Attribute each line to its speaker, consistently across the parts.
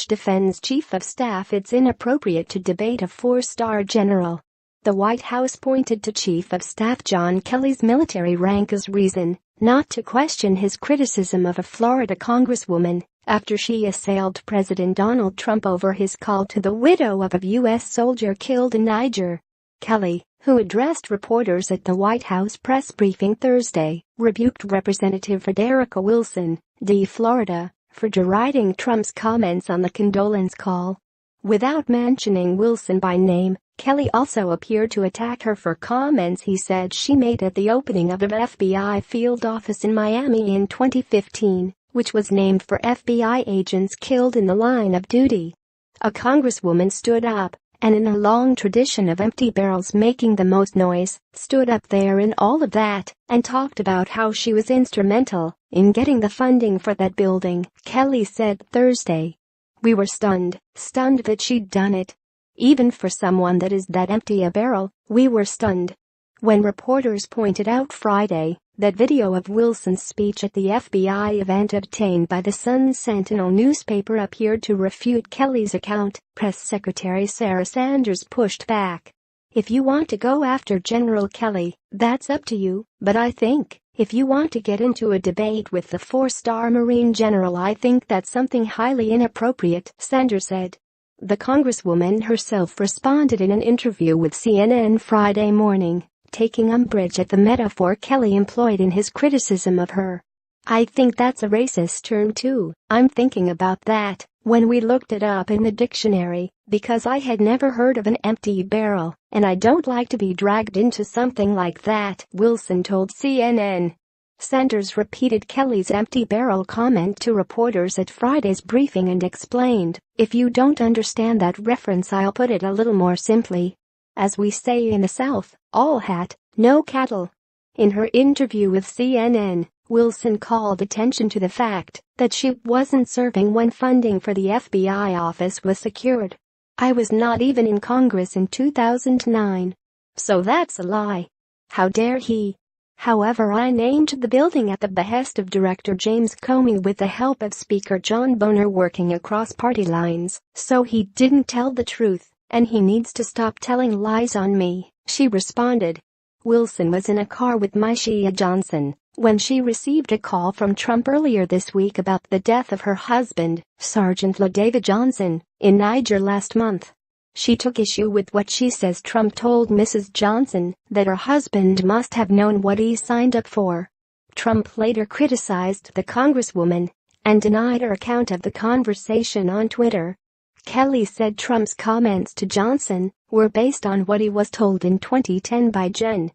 Speaker 1: defends Chief of Staff it's inappropriate to debate a four-star general. The White House pointed to Chief of Staff John Kelly's military rank as reason not to question his criticism of a Florida congresswoman after she assailed President Donald Trump over his call to the widow of a U.S. soldier killed in Niger. Kelly, who addressed reporters at the White House press briefing Thursday, rebuked Representative Frederica Wilson, D. Florida, for deriding Trump's comments on the condolence call. Without mentioning Wilson by name, Kelly also appeared to attack her for comments he said she made at the opening of the FBI field office in Miami in 2015, which was named for FBI agents killed in the line of duty. A congresswoman stood up, and in a long tradition of empty barrels making the most noise, stood up there in all of that and talked about how she was instrumental in getting the funding for that building, Kelly said Thursday. We were stunned that she'd done it. Even for someone that is that empty a barrel, we were stunned. When reporters pointed out Friday that video of Wilson's speech at the FBI event obtained by the Sun-Sentinel newspaper appeared to refute Kelly's account, Press Secretary Sarah Sanders pushed back. If you want to go after General Kelly, that's up to you, but I think if you want to get into a debate with the four-star Marine general, I think that's something highly inappropriate, Sanders said. The congresswoman herself responded in an interview with CNN Friday morning, taking umbrage at the metaphor Kelly employed in his criticism of her. I think that's a racist term too. I'm thinking about that when we looked it up in the dictionary, because I had never heard of an empty barrel, and I don't like to be dragged into something like that, Wilson told CNN. Sanders repeated Kelly's empty barrel comment to reporters at Friday's briefing and explained, if you don't understand that reference, I'll put it a little more simply. As we say in the South, all hat, no cattle. In her interview with CNN, Wilson called attention to the fact that she wasn't serving when funding for the FBI office was secured. I was not even in Congress in 2009. So that's a lie. How dare he? However, I named the building at the behest of Director James Comey with the help of Speaker John Boehner working across party lines, so he didn't tell the truth, and he needs to stop telling lies on me, she responded. Wilson was in a car with Myshia Johnson when she received a call from Trump earlier this week about the death of her husband, Sergeant LaDavid Johnson, in Niger last month. She took issue with what she says Trump told Mrs. Johnson, that her husband must have known what he signed up for. Trump later criticized the congresswoman and denied her account of the conversation on Twitter. Kelly said Trump's comments to Johnson were based on what he was told in 2010 by Gen.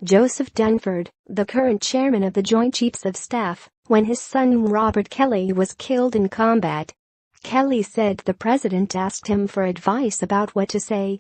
Speaker 1: Joseph Dunford, the current chairman of the Joint Chiefs of Staff, when his son Robert Kelly was killed in combat. Kelly said the president asked him for advice about what to say